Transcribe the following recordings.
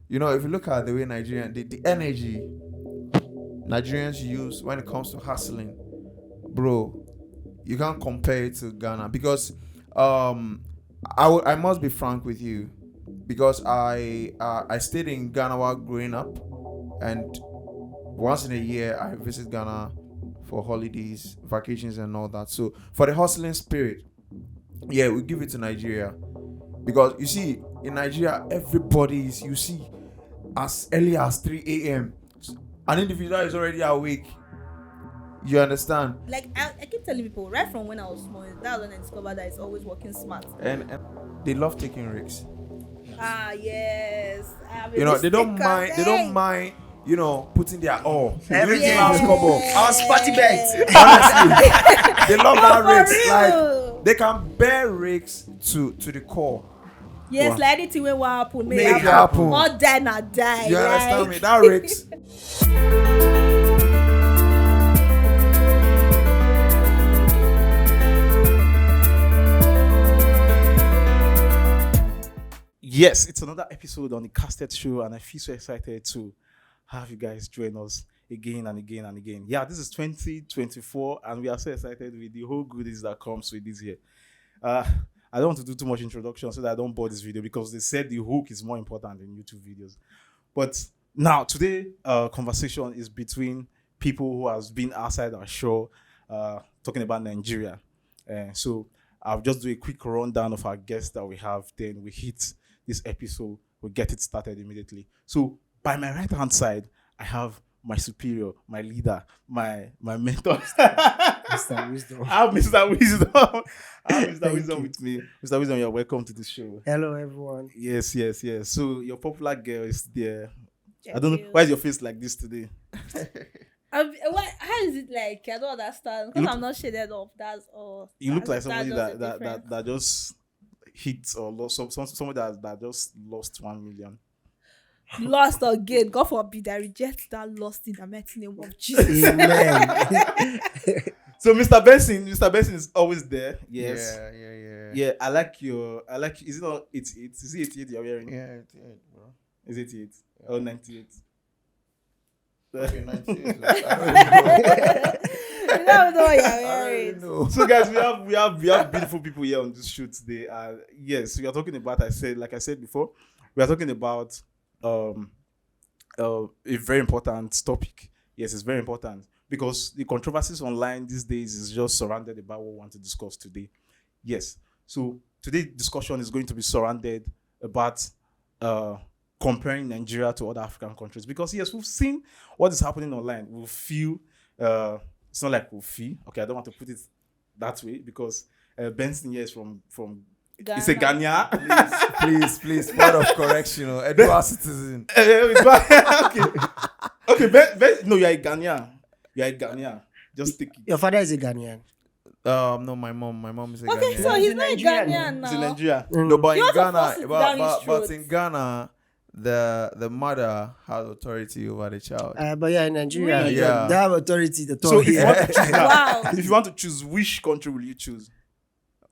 if you look at the way the energy Nigerians use when it comes to hustling, bro, you can't compare it to Ghana because I must be frank with you because I stayed in Ghana while growing up, and once in a year I visit Ghana for holidays, vacations, and all that. So for the hustling spirit, yeah, we give it to Nigeria because you see in Nigeria everybody is, you see, as early as 3 a.m. an individual is already awake. You understand? Like I keep telling people right from when I was small, that's when I discovered that it's always working smart. And they love taking risks. Yes. They don't mind. They don't mind. Putting their all. Everything. Yes. Our spotty bets. Honestly, they love that For risks. real. Like they can bear risks to the core. Yes, Wow. like anything will happen, Make it happen. Or die not die. You understand like. me? That risks. Yes, it's another episode on the Casted Show, and I feel so excited to have you guys join us again and again and again. Yeah, this is 2024, and we are so excited with the whole goodies that comes with this year. I don't want to do too much introduction so that I don't bore this video because they said the hook is more important than YouTube videos. But now, today, conversation is between people who has been outside our show, talking about Nigeria. So I'll just do a quick rundown of our guests that we have. Then we hit this episode. We'll get it started immediately. So by my right hand side, I have my superior, my leader, my mentor. Mr. Wisdom. I have Mr. Wisdom. I have Mr. Thank Wisdom you. with me. Mr. Wisdom, you're welcome to this show. Hello, everyone. Yes. So your popular girl is there. I don't know. Why is your face like this today? How is it like? I don't understand. You Because look- I'm not shaded up. That's all. You look like That's somebody just the difference. that just hit or lost somebody that just lost 1 million. Lost or gained. God forbid I reject that lost in the mighty name of Jesus. Amen. So Mr. Benson is always there. Yes. Yeah. Yeah, I like is it not 88? Is it 88 you're wearing? Yeah, bro. Is it 88? Or 98? Okay, 98. You don't know what you're I wearing. don't know. So guys, we have beautiful people here on this shoot today. Yes, we are talking about, like I said before, we are talking about a very important topic. Yes, it's very important because the controversies online these days is just surrounded about what we want to discuss today. Yes. So today's discussion is going to be surrounded about comparing Nigeria to other African countries because yes, we've seen what is happening online. We feel it's not like we feel. Okay, I don't want to put it that way because Benson here is from it's a Ghanaian. Please, word of correction, a dual citizen. Okay. No, you're a Ghanaian. Just take it. Your father is a Ghanaian. No, my mom is a Okay, Ghanaian. so he's not a Nigerian. Ghanaian It's in now. Nigeria. No, but You in want to Ghana, force it down his but throat. in Ghana, the mother has authority over the child. But yeah, in Nigeria, Really? Yeah. they have authority to talk So if you here. want to choose now, Wow. if you want to choose, which country will you choose?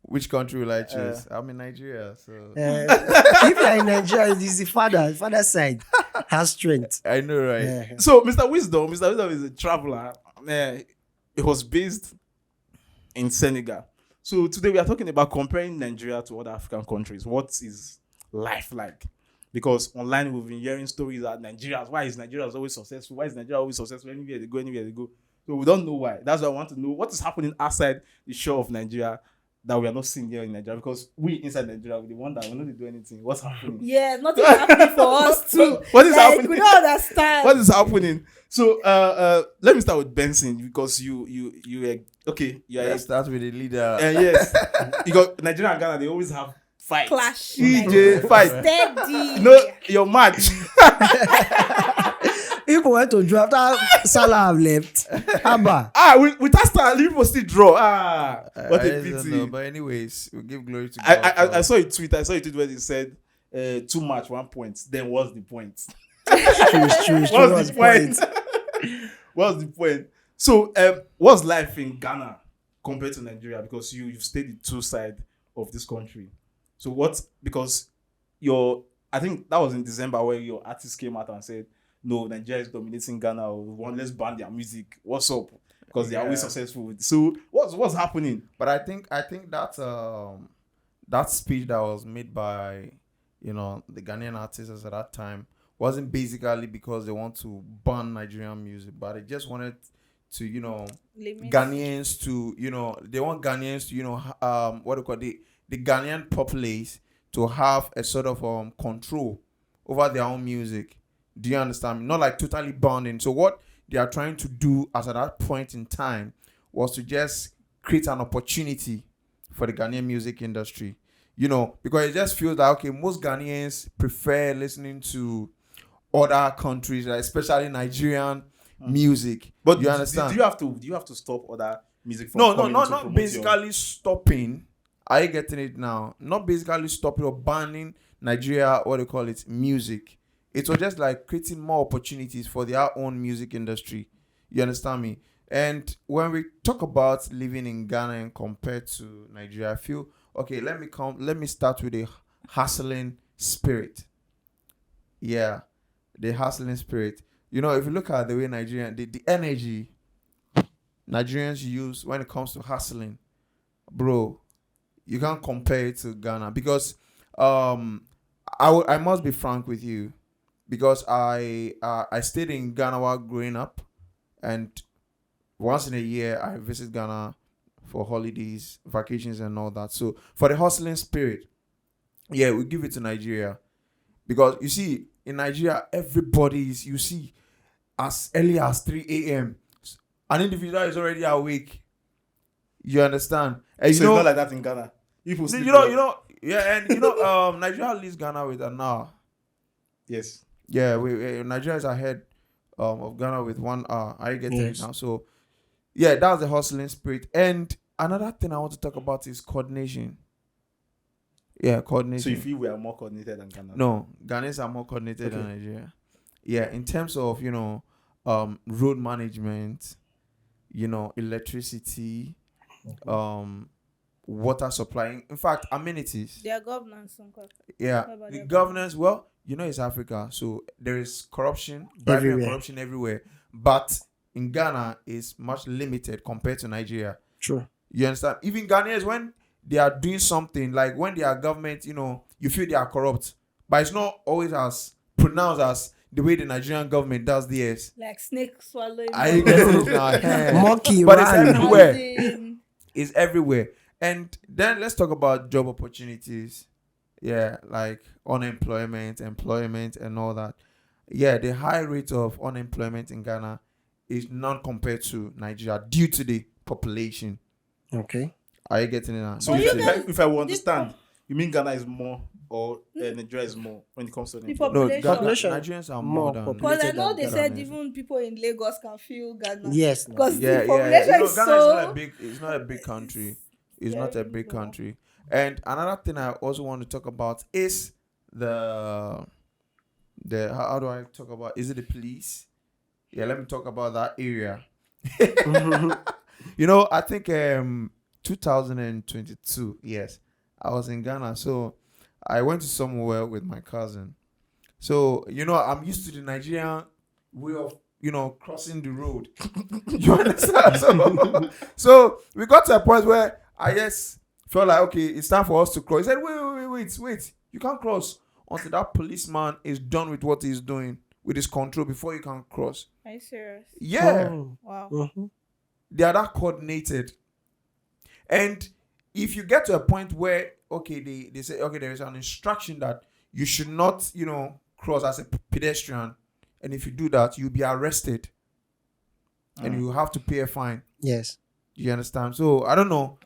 Which country will I choose? I'm in Nigeria, so If you're in Nigeria, it is the father's side has strength. I know, right? Yeah. So Mr. Wisdom is a traveler. It was based in Senegal. So today we are talking about comparing Nigeria to other African countries. What is life like? Because online we've been hearing stories that why is Nigeria always successful? Why is Nigeria always successful? Anywhere they go. So we don't know why. That's why I want to know what is happening outside the shore of Nigeria that we are not seeing here in Nigeria. Because we inside Nigeria, we wonder, we don't do anything. What's happening? Yeah, nothing happening for us too. What is Like, happening? We don't understand. What is happening? So let me start with Benson because you okay. Let's start with the leader. Yes. You got Nigeria and Ghana, they always have fights. Clash. EJ fight. Steady. You know your match. People went to draft after Salah have left. Abba. With that style, people still draw. What I a don't pity. know, but anyways, we give glory to God. I saw a tweet where they said 2 match 1 point. Then what's the point? It's true. What's the point? What's the point? So what's life in Ghana compared to Nigeria? Because you've stayed the two sides of this country. So because I think that was in December where your artist came out and said, "No, Nigeria is dominating Ghana. Or one, let's ban their music. What's up?" Because they are always Yeah. successful. So what's happening? But I think that speech that was made by the Ghanaian artists at that time wasn't basically because they want to ban Nigerian music, but they just wanted to Limit. Ghanaians to they want Ghanaians to what do you call the Ghanaian populace to have a sort of control over their own music. Do you understand me? Not like totally bonding. So what they are trying to do as at that point in time was to just create an opportunity for the Ghanaian music industry. Because it just feels like okay, most Ghanaians prefer listening to other countries, like especially Nigerian music. But you understand? Do you have to stop other music from No, coming to not promote basically stopping. Are you getting it now? Not basically stopping or banning Nigeria, what they call it, music. It was just like creating more opportunities for their own music industry. You understand me? And when we talk about living in Ghana and compared to Nigeria, I feel okay. Let me start with the hustling spirit. Yeah, the hustling spirit. If you look at the way the energy Nigerians use when it comes to hustling, bro, you can't compare it to Ghana because I must be frank with you because I stayed in Ghana while growing up, and once in a year I visit Ghana for holidays, vacations, and all that. So for the hustling spirit, yeah, we give it to Nigeria because you see in Nigeria you see as early as 3 a.m. an individual is already awake. You understand? And So it's not like that in Ghana. People sleep well. Yeah, and Nigeria leads Ghana with an hour. Yes. Yeah, Nigeria is ahead of Ghana with 1 hour. Are you getting it Yes. now? So yeah, that's the hustling spirit. And another thing I want to talk about is coordination. Yeah, So coordination. you feel we are more coordinated than Ghana? No, Ghanaians are more coordinated than Nigeria. Yeah, in terms of road management, electricity, water supplying. In fact, amenities. Their governance. Yeah, What about the their governance. Well, it's Africa, so there is corruption, bribery, and Everywhere. corruption everywhere. But in Ghana, it's much limited compared to Nigeria. True. You understand? Even Ghanaians, when they are doing something, like when they are government, you feel they are corrupt, but it's not always as pronounced as the way the Nigerian government does theirs. Like snake swallowing. I get it now. Monkey But it's run. everywhere. As in, It's everywhere. And then let's talk about job opportunities. Yeah, like unemployment, employment, and all that. Yeah, the high rate of unemployment in Ghana is not compared to Nigeria due to the population. Okay. Are you getting it now? So But Due you to the- guys- if I will understand, you mean Ghana is more or Nigeria is more when it comes to The Nigeria? no, population. Nigerians are More more than. populated. Because I know than they Ghana. said even people in Lagos can feel Ghana. Yes. no. Because Yeah, the yeah. population Ghana is is not so. a big. It's not a big country. It's very not a big low. country. And another thing I also want to talk about is the how do I talk about? Is it the police? Yeah, let me talk about that area. I think 2022. Yes, I was in Ghana, so I went to somewhere with my cousin. So I'm used to the Nigerian way of crossing the road. You understand? So we got to a point where I just felt like okay, it's time for us to cross. He said, wait, you can't cross until that policeman is done with what he's doing with his control before you can cross. Are you serious? Yeah, Oh. Wow. Mhm. they are that coordinated. And if you get to a point where okay, they say okay, there is an instruction that you should not cross as a pedestrian, and if you do that, you'll be arrested and you have to pay a fine. Yes. You understand? So I don't know.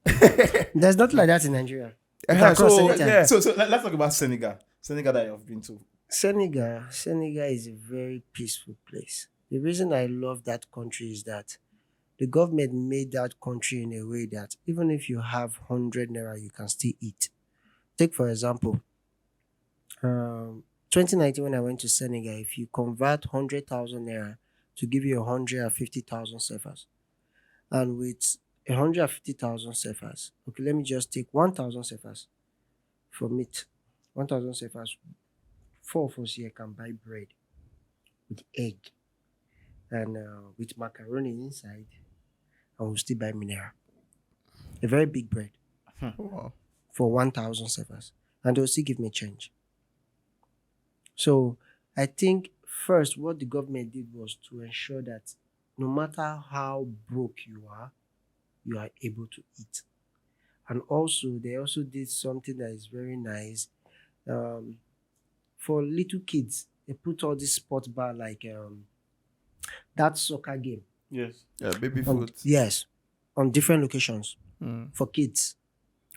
There's nothing like that in Nigeria. You can cross So anytime. yeah, So let's talk about Senegal. Senegal that you have been to. Senegal is a very peaceful place. The reason I love that country is that the government made that country in a way that even if you have 100 naira, you can still eat. Take for example, 2019 when I went to Senegal, if you convert 100,000 naira to give you 150,000 cefas, and with 150,000 cefas, okay, let me just take 1,000 cefas from it. 1,000 cefas four of us here can buy bread with egg and with macaroni inside, and we'll still buy mineral. A very big bread Wow. for 1,000 cefas, and they'll still give me change. So I think first what the government did was to ensure that no matter how broke you are able to eat. And also they also did something that is very nice. Um, for little kids, they put all this sport bar like that soccer game. Yes. Yeah, baby On, food. yes, on different locations Mm. for kids.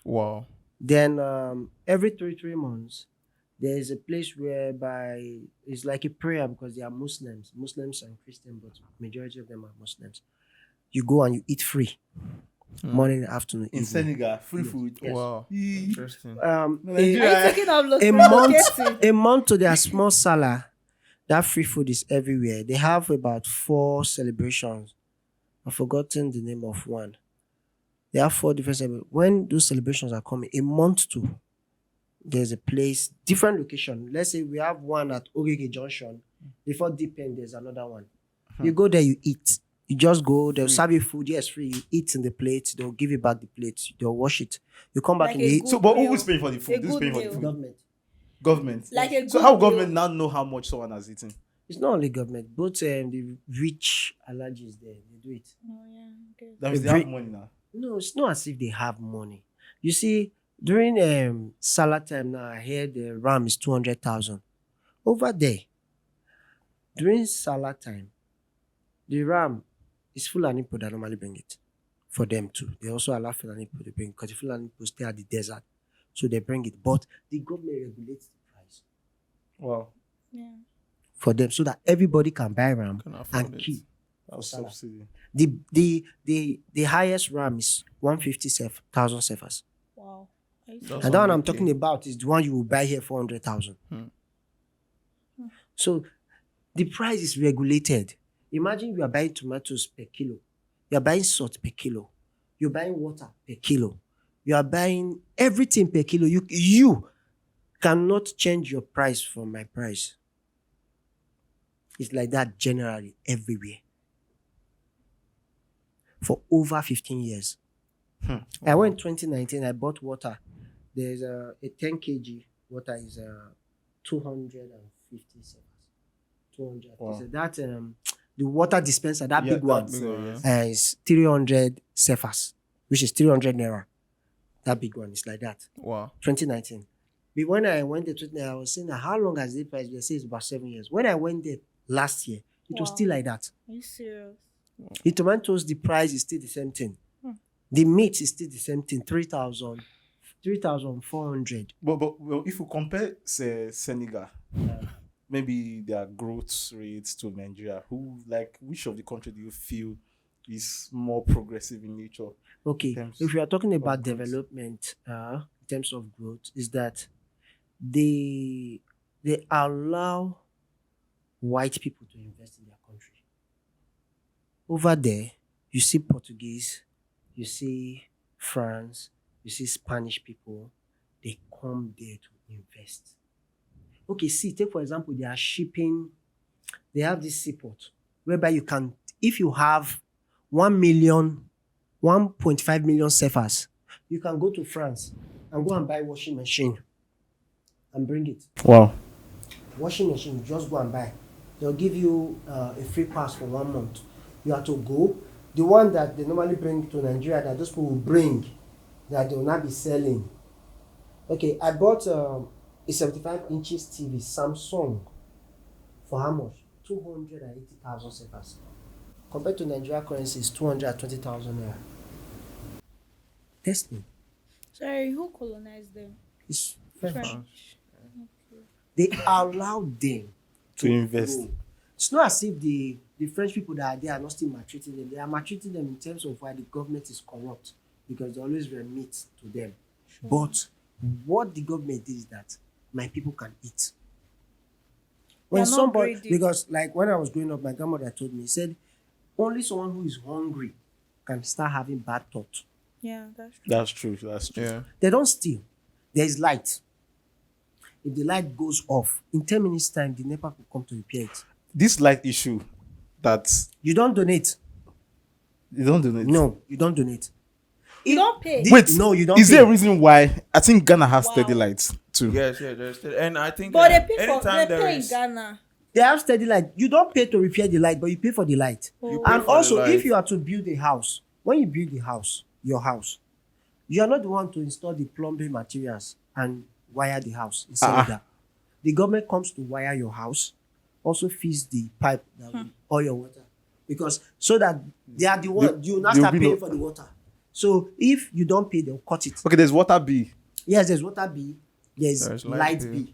Wow. Then every 3 months, there is a place whereby it's like a prayer because they are Muslims and Christians, but majority of them are Muslims. You go and you eat free, morning, afternoon, In evening. Senegal, free food. Yes. Wow. Interesting. Are A, you thinking of a month, relocating? a month to their small Salah, that free food is everywhere. They have about 4 celebrations. I've forgotten the name of one. They have 4 different celebrations. When those celebrations are coming, a month to, there's a place, different location. Let's say we have one at Ogege Junction. Before Deep End, there's another one. You go there, you eat. You just go, they'll serve you food, yes, free. You eat in the plate, they'll give you back the plate, they'll wash it. You come back Like and a you eat. good So, but meal. who's paying for the A food? Who's good paying for the meal. food? Government. Government. Like a So good how meal. government now know how much someone has eaten? It's not only government, both the rich allergies there, they do it. Oh, yeah, okay. That means The they have break- money now. No, it's not as if they have money. You see, during Salah time now, I heard the ram is 200,000. Over there, during Salah time, the ram is Fulani people that normally bring it for them too. They also allow Fulani people to bring because the Fulani people stay at the desert, so they bring it. But the government regulates the price Wow. Yeah. for them so that everybody can buy ram Can afford and it. keep. That's Salah. subsidy. The highest ram is 150,000 cefas. Wow. Are you That's serious? And that one I'm 100K. talking about is the one you will buy here for 100,000. So the price is regulated. Imagine you are buying tomatoes per kilo. You are buying salt per kilo. You're buying water per kilo. You are buying everything per kilo. You cannot change your price from my price. It's like that generally everywhere. For over 15 years. I went 2019, I bought water. There's a 10 kg water is 250 cents. 200. Wow. So that the water dispenser, that Yeah, big one, that big one, is 300 cefas, which is 300 naira. That big one is like that. Wow. 2019. But when I went there, I was saying, how long has the price? They say it's about 7 years. When I went there last year, it was Wow. still like that. Are you serious? The tomatoes, the price is still the same thing. The meat is still the same thing, 3,000, 3,400. But well, if you compare say Senegal, maybe their growth rates to Nigeria, which of the country do you feel is more progressive in nature? Okay, terms if you are talking of about growth. development, in terms of growth, is that they allow white people to invest in their country. Over there, you see Portuguese, you see France, you see Spanish people, they come there to invest. Okay, see, take for example, they are shipping, they have this seaport whereby you can, if you have 1 million, 1.5 million cefas, you can go to France and go and buy washing machine and bring it. Wow. Washing machine, you just go and buy. They'll give you a free pass for 1 month. You have to go. The one that they normally bring to Nigeria, that those people will bring, that they will not be selling. Okay, I bought a 75 inches TV, Samsung, for how much? 280,000 cefas. Compared to Nigeria currency, is 220,000 naira. Test me. Sorry, who colonized them? It's French. French. They allow them To invest. grow. It's not as if the French people that are there are not still maltreating them. They are maltreating them in terms of why the government is corrupt because they always remit to them. But what the government did is that my people can eat. When They are not somebody, greedy. because like when I was growing up, my grandmother told me, said, only someone who is hungry can start having bad thoughts. Yeah, that's true. That's true. That's true. Yeah. They don't steal. There is light. if the light goes off, in 10 minutes time, the NEPA will come to repair it. This light issue that You don't donate. you don't do it. No, you don't donate. You don't pay. Wait, No, you don't Is pay. there a reason why? I think Ghana has Wow. steady lights too. Yes, there's still, and I think But they pay for anytime they there pay in is, Ghana. They have steady light. You don't pay to repair the light, but you pay for the light. Oh. pay And for the also, light. if you are to build a house, when you build the house, your house, you are not the one to install the plumbing materials and wire the house. It's that. The government comes to wire your house, also feeds the pipe that will all your water. Because so that they are the one, you not there will start be paying no- for the water. So if you don't pay, they'll cut it. Okay, there's water bill. Yes, there's water bill, there's There's light light bill. bill.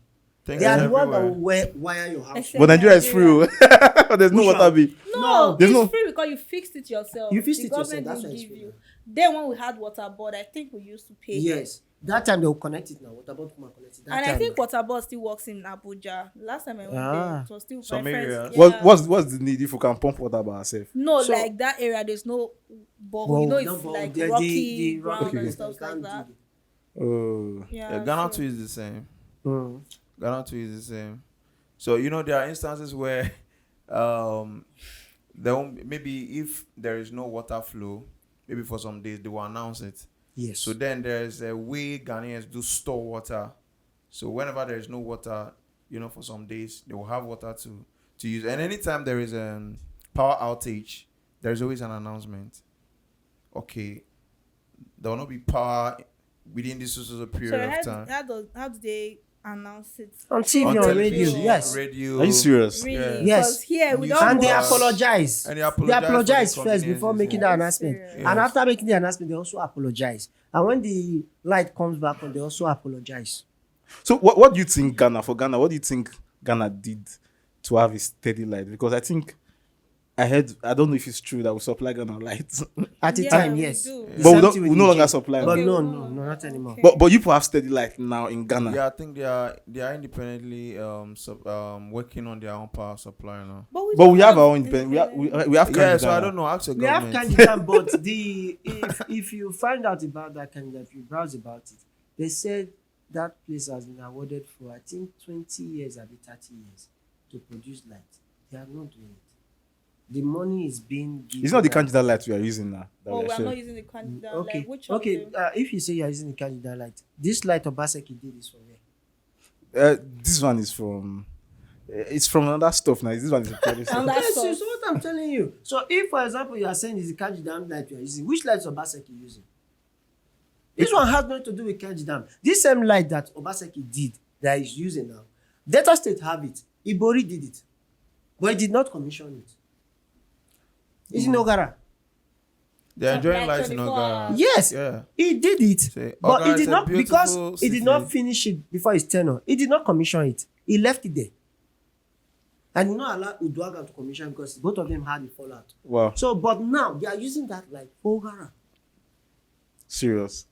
Things They are the one that everywhere. will wire your house. Except But Nigeria is free. Oh. There's no Which water one? bill. No, There's it's no- free because you fixed it yourself. You fixed the it yourself, government that's didn't why it's give free. you. Then when we had water board, I think we used to pay. Yes. That time they will connect it now. Water board come and connect it. That And time, I think water board still works in Abuja. Last time I went Ah. there, it was still Some my friends. areas. Yeah. What's the need if we can pump water by ourselves? No, So- like that area, there's no borehole. Well, You know, no, it's but like the rocky ground Okay. and stuff like can't that. do Oh, Yeah, Yeah, Ghana so- too is the same. Mm. Ghana too is the same. So there are instances where, maybe if there is no water flow, maybe for some days they will announce it. Yes. So then there's a way Ghanaians do store water. So whenever there is no water, for some days they will have water to use. And anytime there is a power outage, there is always an announcement. Okay, there will not be power within this period So of time. how do they announce it? On TV, On on radio, television, yes. radio. are you serious? Really? Yeah. Yes. Because here we News don't And they Wow. apologize. And they They apologize apologize for the first before inconveniences, making yeah. the announcement. Serious. Yes. And after making the announcement, they also apologize. And when the light comes back on, they also apologize. So what do you think what do you think Ghana did to have a steady light? Because I think I don't know if it's true that we supply Ghana lights. At the Yeah, time, we yes. do. The But same thing we with no the longer J. supply. But Okay, no, we no, know. no, not anymore. Okay. But you people have steady light now in Ghana. Yeah, I think they are independently working on their own power supply now. But we don't have our own independent. independent. We have Yeah, so I Ghana. don't know. Ask your We have government. candidate, but if you find out about that candidate, if you browse about it, they said that place has been awarded for I think 20 years, or 30 years to produce light. They are not doing it. The money is being given. It's not the out. candidate light we are using now. that Oh, we we are are sharing. not using the candidate. Okay, Like, which of okay. them? If you say you are using the candidate light, this light Obaseki did is for where? This one is from. It's from another stuff now. This one is from And that's Yes, all. so what I'm telling you. So if, for example, you are saying is the candidate light you are using, which light is Obaseki using? This one has nothing to do with candidate. This same light that Obaseki did that is using now, Delta State have it. Ibori did it, but he did not commission it. Is in Ogara? They're enjoying Like lights in 24 Ogara. hours. Yes, Yeah. he did it, Say, but Ogara he is did a not because beautiful he did not city. finish it before his tenure. He did not commission it. He left it there, and he not allowed Uduaga to commission because both of them had a fallout. Wow, So, but now they are using that light for Ogara. serious.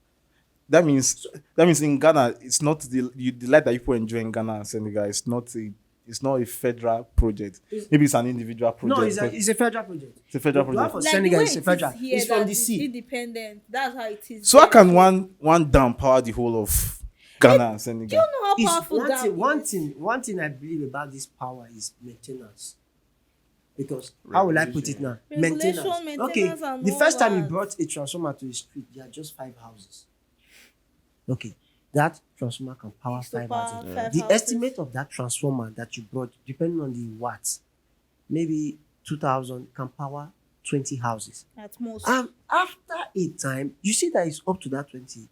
That means in Ghana, it's not the light that people enjoy in Ghana and Senegal. It's not a federal project. Maybe it's an individual project. No, but it's a federal project. it's a federal The plan project. for Like Senegal the way is a it federal. is here, It's from that the it's sea. independent. That's how it is. So how there. can one dam power the whole of Ghana and Do Senegal? you know how It's powerful that one thing I believe about this power is maintenance. Because how will I put it now? Regulation, Okay, maintenance and the all first time he that. brought a transformer to the street, there are just 5 houses. Okay, that transformer can power Used to 5 power houses. five The houses. estimate of that transformer that you brought, depending on the watts, maybe 2,000 can power 20 houses. At most. After a time, you see that it's up to that 20,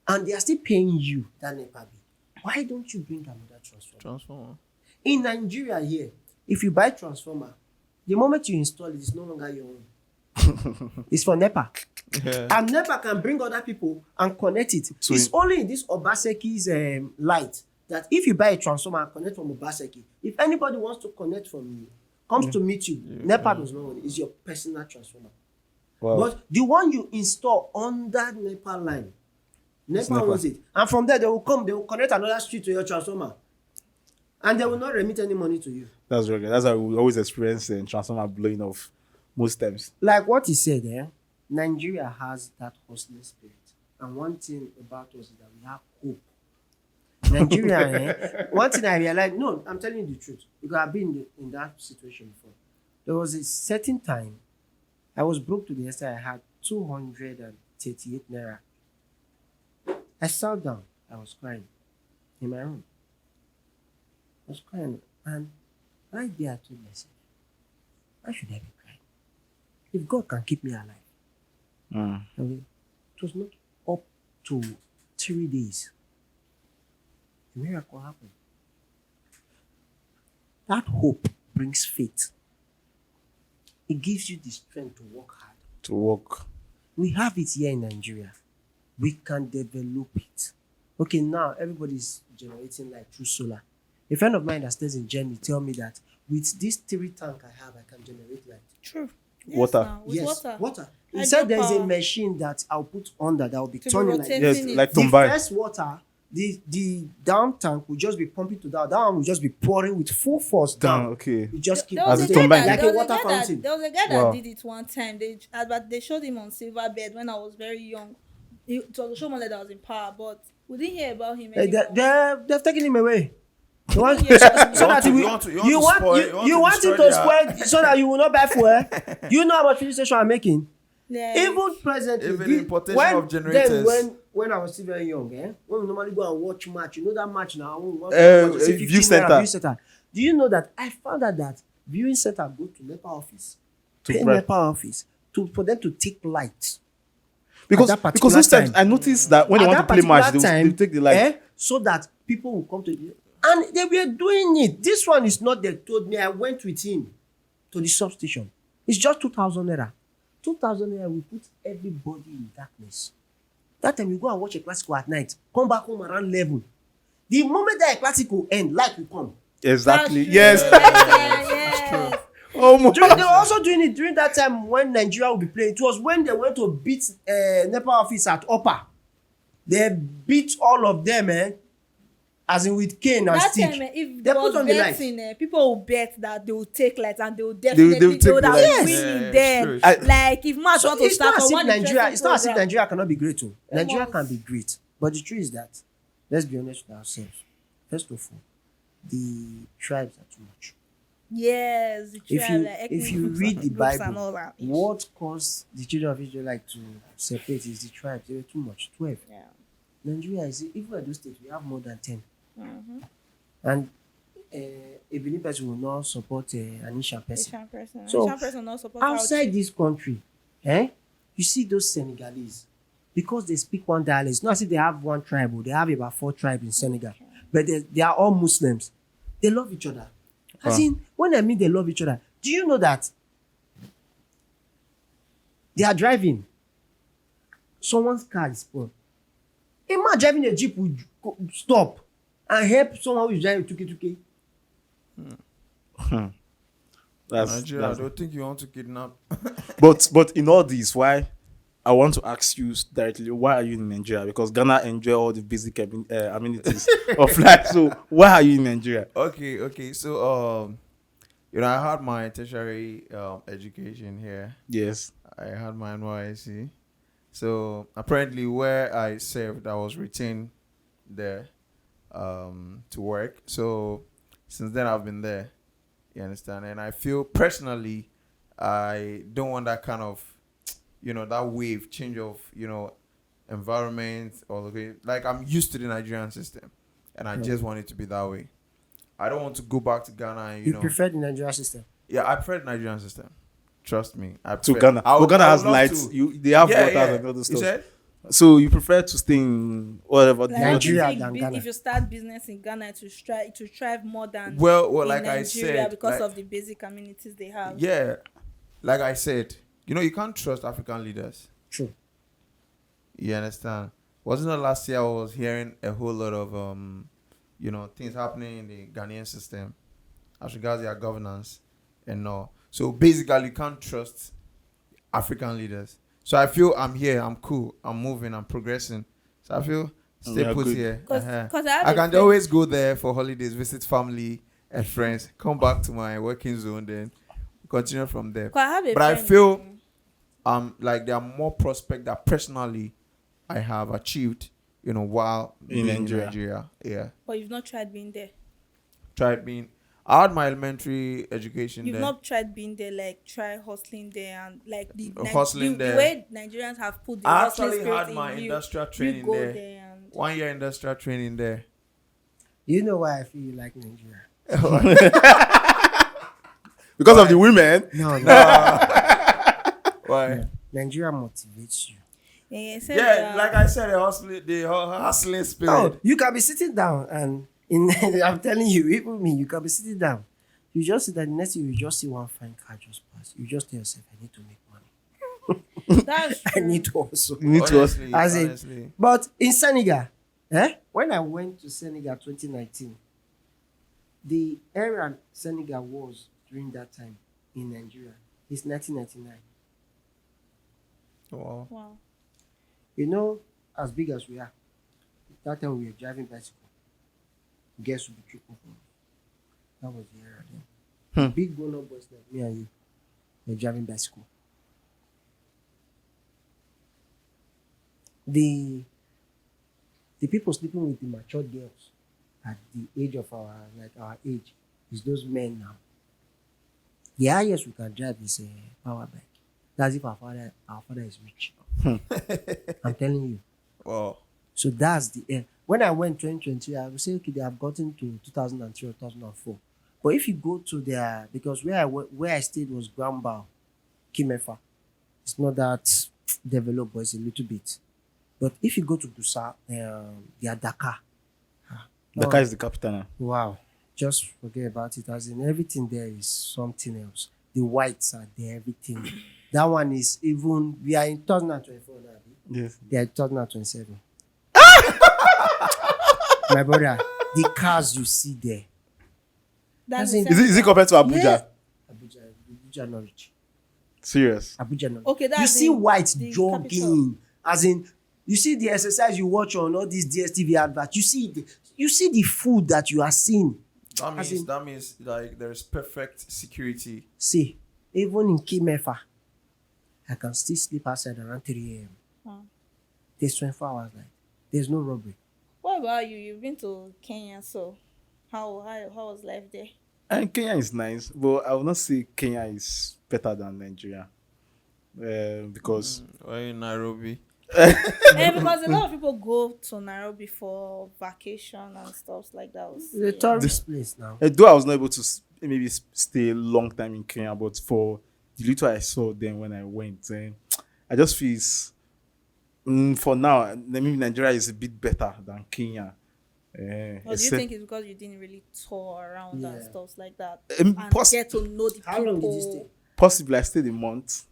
and they are still paying you that NEPA bill. Why don't you bring another transformer? Transformer. In Nigeria here, if you buy transformer, the moment you install it, it's no longer your own. It's for NEPA. Yeah. And NEPA can bring other people and connect it. So It's only in this Obaseki's light that if you buy a transformer and connect from Obaseki, if anybody wants to connect from you, comes to meet you, NEPA does not want it. It's your personal transformer. Wow. But the one you install on that NEPA line, NEPA NEPA. owns it. And from there, they will connect another street to your transformer. And they will not remit any money to you. That's very good. That's how we always experience transformer blowing off most times. Like what he said, Nigeria has that hustling spirit. And one thing about us is that we have hope. Nigeria, one thing I realized, no, I'm telling you the truth, because I've been in that situation before. There was a certain time I was broke to the extent I had 238 naira. I sat down, I was crying in my room. I was crying, and right there I told myself, why should I be crying? If God can keep me alive. Okay? It was not up to 3 days. A miracle happened. That hope brings faith. It gives you the strength to work hard. To work. We have it here in Nigeria. We can develop it. Okay, now everybody's generating light through solar. A friend of mine that stays in Germany tell me that with this 3 tank I have, I can generate light. True. Water. Now, with water. He said there's a Hydropower. machine that I'll put under that will be To be turning like rotating this. Yes, it. like The combine. first water, the down tank will just be pumping to that. That one will just be pouring with full force down. Down. Okay. You just keep There was, As a it guy combined. that, like there a was water a guy that fountain. there was a guy Wow. that did it one time. But they showed him on silver bed when I was very young. It was a showman that was in power, but we didn't hear about him anymore. They've taken him away. You want, Yeah. so that You he will, want to- you want spoil- you, you you want want to him to destroy spoil so that you will not buy fuel. You know how much filling station I'm making. Yeah. Even presently, Even the- importation of generators. when I was still very young, when we normally go and watch match, you know that match now. When we want to see View 15 naira center. view center. Do you know that I found out that viewing center go to NEPA office, To pay bribe. NEPA office for them to take light. Because At that because those particular times I noticed that when they At want to that play match, particular they will take the light. so that people will come to the, and they were doing it. This one is not they told me. I went with him to the substation. It's just 2,000 naira. 2,000 naira will put everybody in darkness. That time you go and watch a classical at night, come back home around 11. The moment that a classical end, light will come. Exactly. That's true. Yes. Yes. Oh my. They were also doing it during that time when Nigeria will be playing. It was when they went to beat NEPA office at Upper. They beat all of them, as in with cane and That stick. time, if They there put was on the light. betting, people will bet that they will take light and they will will definitely take would the have light. winning Yeah, then. it's true. Like if match So want to it's start not as for if one Nigeria. interesting It's not as if program. Nigeria cannot be great. Oh. Nigeria must. can be great, but the truth is that, let's be honest with ourselves. First of all, the tribes are too much. Yes, the If tribe, you like, if ethnic you groups read the groups and all Bible, that. what caused the children of Israel to separate is the tribes. They were too much. 12. Yeah. Nigeria is even at those states we have more than 10, Mm-hmm. and a Benin person will not support an Asian person. Asian person. So, Asian person not support Outside this country, you see those Senegalese, because they speak one dialect. It's not as if they have one tribe, or they have about 4 tribes in Senegal, but they are all Muslims. They love each other. As in, when I mean they love each other, do you know that they are driving? Someone's car is spoiled. A man driving a jeep will stop and help someone who is driving 2K. Nigeria, I That's don't think you want to kidnap. but in all this, why I want to ask you directly, why are you in Nigeria? Because Ghana enjoy all the basic amenities of life. So why are you in Nigeria? Okay. So I had my tertiary education here. Yes. I had my NYSC. So apparently, where I served, I was retained there to work. So since then, I've been there. You understand? And I feel personally, I don't want that kind of, that wave change of, environment or the way. Like I'm used to the Nigerian system, and I just want it to be that way. I don't want to go back to Ghana and You prefer the Nigerian system? Yeah, I prefer the Nigerian system. Trust me. I To prefer- Ghana. I would- Ghana I would has love lights. to. They have Yeah, water yeah. and all those You stuff. said? So you prefer to stay in whatever. Like, Nigeria what do you than think Ghana. if you start business in Ghana to thrive more than Well, in like I Nigeria said, because like- of the basic amenities they have. Yeah, like I said, you can't trust African leaders. True. You understand? Wasn't it last year I was hearing a whole lot of things happening in the Ghanaian system as regards their governance and all. So basically, you can't trust African leaders. So I feel I'm here, I'm cool, I'm moving, I'm progressing. So I feel stay Yeah, put good. here. 'Cause I have I a can friend- always go there for holidays, visit family and friends, come back to my working zone, then continue from there. 'Cause I have a But I friend- feel like there are more prospects that personally I have achieved while In being Nigeria. in Nigeria. Yeah. But you've not tried being there. Tried being. I had my elementary education You've there. not tried being there, like try hustling there and like Hustling the there. way Nigerians have put the I hustling actually spirit had my in industrial you training go there. there and 1 year industrial training there. You know why I feel you like Nigeria? Because of the women. No. Why? Nigeria motivates you. yeah, so, Yeah, like I said, the hustling spirit. No, you can be sitting down and I'm telling you, even me, you can be sitting down. You just see that the next thing you just see one fine car just pass. You just tell yourself, I need to make money. that's I true. need to also. You need to Honestly, As in- honestly. But in Senegal, when I went to Senegal 2019, the area Senegal was during that time in Nigeria is 1999. Wow. Wow. You know, as big as we are, that time we were driving bicycle. Guess who be triple for us? That was the era then. Big grown up boys like me and you were driving bicycle. The people sleeping with the matured girls at the age of our age is those men now. The highest we can drive is a power bike. That's if our father is rich. I'm telling you. Wow. So that's the end. When I went 2020, I would say, okay, they have gotten to 2003 or 2004. But if you go to their, because where I stayed was Grambau, Kimefa. It's not that developed, but it's a little bit. But if you go to Gusa, they are Dakar. Dakar is the capital now. Wow. Just forget about it. As in, everything there is something else. The whites are there, everything. That one is even, we are in 2024 now. Yes. They are 2027. My brother, the cars you see there. That's As in- the Is it compared to Abuja? Yeah. Abuja Norwich. Serious. Abuja Norwich. Okay, that's you see the- whites the jogging. capital. As in, you see the exercise you watch on all these DSTV adverts. You see the food that you are seeing. That means like there's perfect security. See, even in Kimefa, I can still sleep outside around 3 a.m. Wow. There's 24 hours night. There's no robbery. What about you? You've been to Kenya, so how was life there? And Kenya is nice, but I will not say Kenya is better than Nigeria. Because Why in Nairobi? Because a lot of people go to Nairobi for vacation and stuff like that. It's a tourist place now. though I was not able to maybe stay a long time in Kenya, but for the little I saw then when I went, I just feel for now, maybe Nigeria is a bit better than Kenya. Or do you except- think it's because you didn't really tour around and Yeah. stuff like that Um, and poss- get to know the How people? long did you stay? Possibly I stayed a month.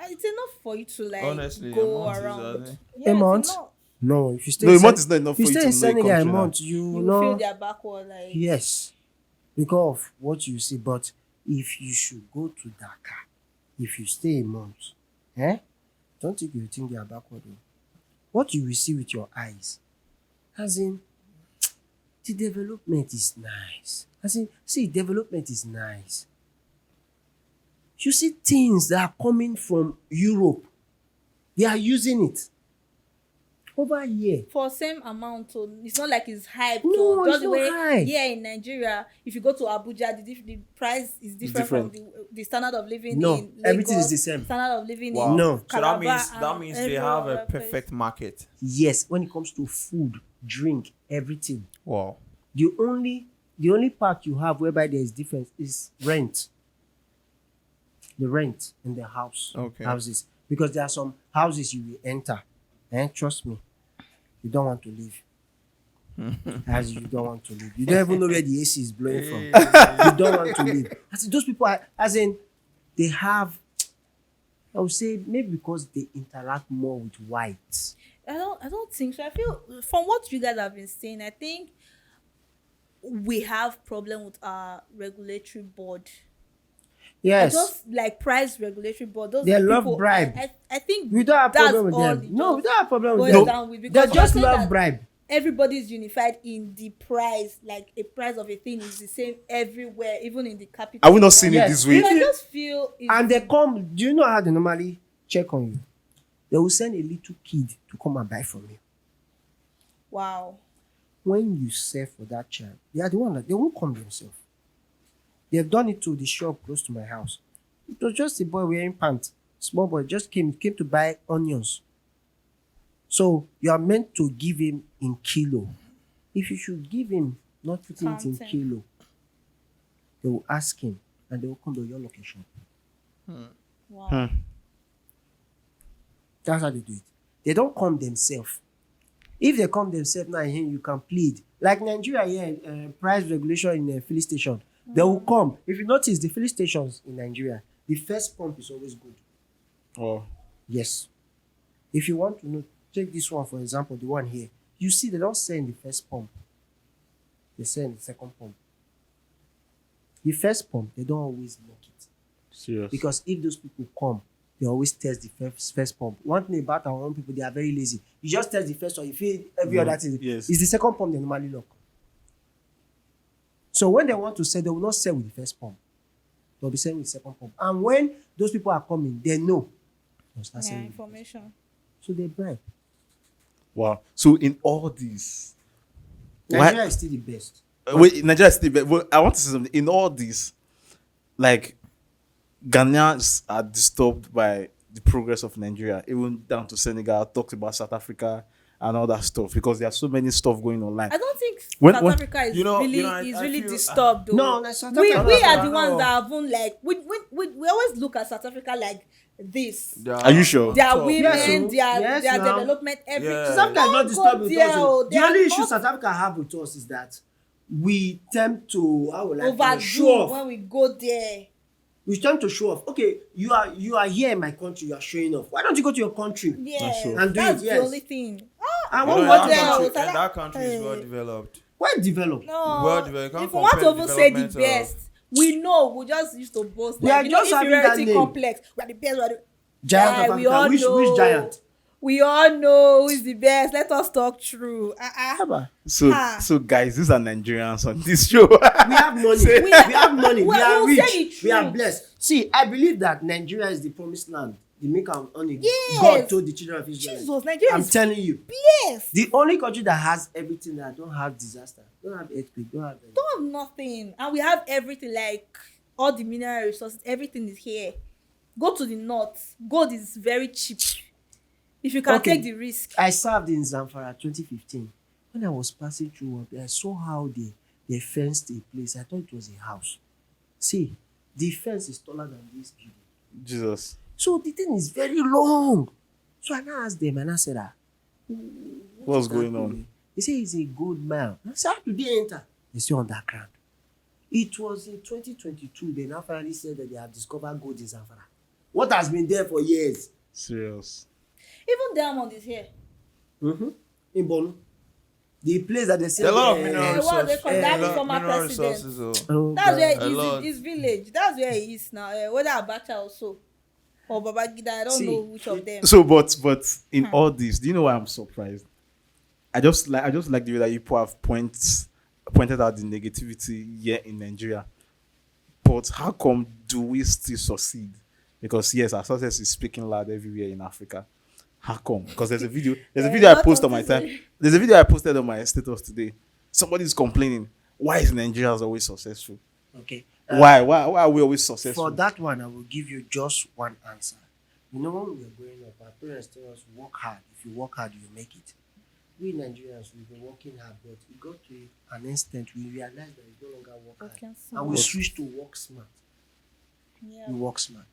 It's enough for you to like Honestly, a go month is, around. A it's month? enough. No, if you stay No, a in month is not enough if for you you stay to in know a Senegal a country now. month, you You know. feel their backward like Yes, because of what you see. But if you should go to Dakar, if you stay a month, don't think you think they are backward. Oh. What you will see with your eyes, as in, the development is nice. As in, see, development is nice. You see things that are coming from Europe, they are using it over here. for same amount. So it's not like it's hyped. No, or it's just the not way hype. here in Nigeria, if you go to Abuja, the price is different from the standard of living No, in Lagos, everything is the same. Standard of living Wow. in No. So Calabar that and means they every have a other place. perfect market. Yes, when it comes to food, drink, everything. Wow. The only part you have whereby there is difference is rent. The rent in the houses. Because there are some houses you will enter, and trust me, you don't want to leave. As you don't want to leave. You don't even know where the AC is blowing from. You don't want to leave. As in, those people are, they have, I would say maybe because they interact more with whites. I don't think so. I feel from what you guys have been saying, I think we have problem with our regulatory board. Yes. Just like price regulatory board. Those They love people, bribe. I think We don't have that's problem with all them. it No, we just don't have problem with boils them. down with, They because just you're saying love that bribe. everybody's unified in the price. Like a price of a thing is the same everywhere, even in the capital. Are we not seeing it Yes. this way? I just feel it's, And they come, do you know how they normally check on you? They will send a little kid to come and buy from you. Wow. When you serve for that child, they are the one that they won't come themselves. They have done it to the shop close to my house. It was just a boy wearing pants. Small boy just came to buy onions. So you are meant to give him in kilo. If you should give him not putting it in Counting. kilo, they will ask him and they will come to your location. Wow. That's how they do it. They don't come themselves. If they come themselves now, here you can plead. Like Nigeria here, price regulation in a filling station. They will come. If you notice, the filling stations in Nigeria, the first pump is always good. Oh, Yes. If you want to know, take this one for example, the one here. You see, they don't sell in the first pump. They sell in the second pump. The first pump, they don't always lock it. serious. Because if those people come, they always test the first pump. One thing about our own people, they are very lazy. You just test the first one, you feel every other thing. Yes. It's the second pump they normally lock. So when they want to sell, they will not sell with the first pump. They'll be selling with the second pump. And when those people are coming, they know. They'll start Yeah, selling with the first. information. So they bribe. Wow. So in all this, Nigeria is still the best. wait, Nigeria is still, but I want to say something. In all this, like Ghanaians are disturbed by the progress of Nigeria, even down to Senegal. Talked about South Africa and all that stuff because there are so many stuff going online. I don't think When- South when- Africa is You know- really you know, I really feel- disturbed though. No, like South we Africa. we No, are the no. ones that haven't like we always look at South Africa like this. They Are you sure? Their top. women, Yes, so- their yes, their now. development, everything. Yeah. South Africa is not Don't disturbed go with there, us. oh. The They are only issue not South Africa have with us is that we tend to, how will I put it, overdo show off. when we go there. We tend to show off. Okay, you are here in my country, you are showing off. Why don't you go to your country? Yes, true. And do that's it, the yes. only thing. And You what know, what there, that oh, country, South and that country is well Hey. developed. well developed? No, Well developed. You can't if we want to compare even say the development of- best, we know we just used to boast. We like, are you know, just having that inferiority name. complex. We are the best. We are the Giant Yeah, of we Africa. all Which know. giant? We all know who is the best. Let us talk true. Haba. So guys, these are Nigerians on this show. We have money. We have money. We Well, are we'll say rich. the We are truth. blessed. See, I believe that Nigeria is the promised land. The maker of honey. Yes. God told the children of Israel. Jesus, Nigeria I'm is telling you. yes. The only country that has everything that don't have disaster, don't have earthquake, don't have anything. Don't have nothing, and we have everything. Like all the mineral resources, everything is here. Go to the north. Gold is very cheap. If you can Okay. take the risk. I served in Zamfara 2015. When I was passing through one place, I saw how they fenced a place. I thought it was a house. See, the fence is taller than this building. Jesus. So the thing is very long. So I now asked them and I said, What's is that going on? building? They say it's a gold mine. I said, how do they enter? They say underground. It was in 2022. They now finally said that they have discovered gold in Zamfara. What has been there for years? Serious. Even diamond is here. Mm-hmm. In Bono. The place that they say There are a lot of Eh, mineral what they resources. call A that lot- former mineral president. resources, oh. Oh, That's God. where A lot. his village. That's where he is now. Whether Abacha also or Babangida, I don't See, know which of them. So, but in all this, do you know why I'm surprised? I just like the way that you have pointed out the negativity here in Nigeria. But how come do we still succeed? Because yes, our success is speaking loud everywhere in Africa. How come? Because there's a video I lot posted of on my people- time. There's a video I posted on my status today. Somebody's complaining. Why is Nigeria always successful? Okay. Why are we always successful? For that one, I will give you just one answer. You know, when we were growing up, our parents told us, work hard. If you work hard, you make it. We Nigerians, we've been working hard, but we got to an instant, we realized that it's no longer work hard. Okay, And we switched to work smart. Yeah. We work smart.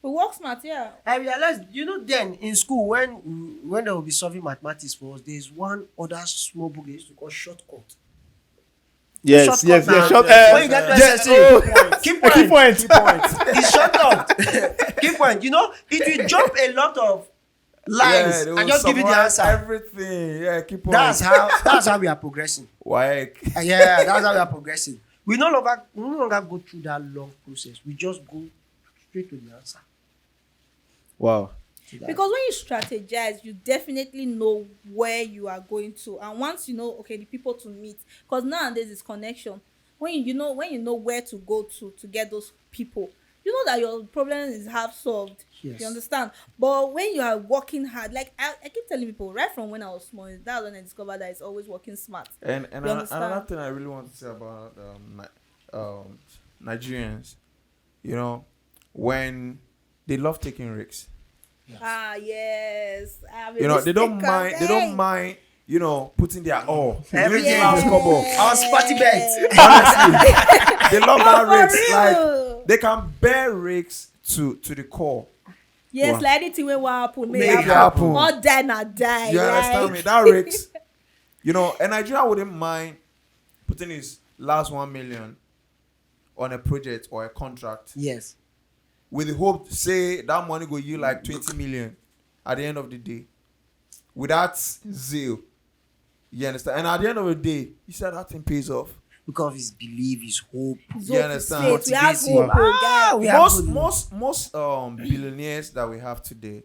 We work smart, yeah. I realized, you know, then in school, when they will be solving mathematics for us, there's one other small book they used to call shortcut. yes, Shortcut yes, now. yes. Short, When you get to yes, SSC, oh, keep key point. point. It's shortcut. Keep point. You know, it will jump a lot of lines they and will just give you the summarize answer. Everything. Yeah, keep on. That's how we are progressing. Why? Yeah, that's how we are progressing. We no longer go through that long process. We just go straight to the answer. Wow. To that. Because when you strategize, you definitely know where you are going to, and once you know, okay, the people to meet. Because nowadays it's connection. When you know where to go to get those people, you know that your problem is half solved. Yes. You understand? But when you are working hard, like I keep telling people, right from when I was small, that's when I discovered that it's always working smart. And You understand? another thing I really want to say about Nigerians, you know, when they love taking risks. Ah, yes. You know, they don't mind. They don't mind. You know, putting their all. Everything. Everything last couple. Our spotty bets. Honestly, they love that For risks. Like real. they can bear risks to the core. Yes, Wow. like anything will happen, may Make it happen. happen. Or die not die. You understand like. me? That risks. You know, and Nigeria wouldn't mind putting his last 1 million on a project or a contract Yes. with the hope, say that money go yield like 20 million at the end of the day. With that zeal, you understand? And at the end of the day, you said that thing pays off. Because of his belief, his hope. So You to understand? say, we have Motivation. hope, oh, Ah, guys. we have Most good- most billionaires that we have today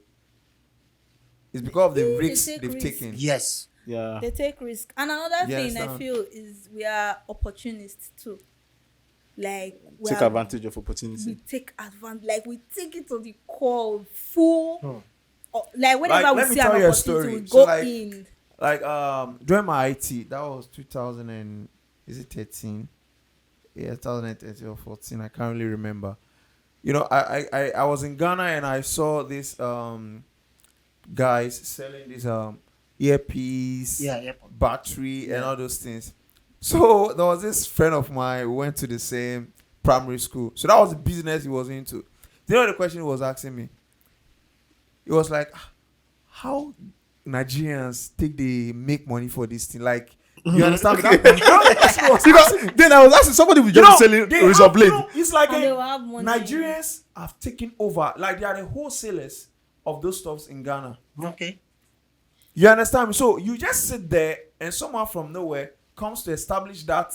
is because of the They risks take they've risks. taken. Yes. Yeah. They take risk. And another You thing I understand? feel is we are opportunists too. Like Take advantage of opportunity. We take advantage. Like we take it to the core, full. Hmm. Like whenever Like, we let me see an tell you a opportunity, story. we So, go like, in. Like during my IT, that was 2000 and is it 13? Yeah, 2013 or 14. I can't really remember. You know, I was in Ghana and I saw this guys selling this earpiece, Yeah. battery, and Yeah. all those things. So there was this friend of mine. We went to the same primary school. So that was the business he was into. Do you know the question he was asking me? It was like, how Nigerians take they make money for this thing? Like, you understand? You know, the question he was asking me. Then I was asking somebody will You just know, be selling they razor have- blade. you know, it's like And they will have money. Nigerians have taken over. Like they are the wholesalers of those stuffs in Ghana. Okay. You understand me? So you just sit there and someone from nowhere comes to establish that,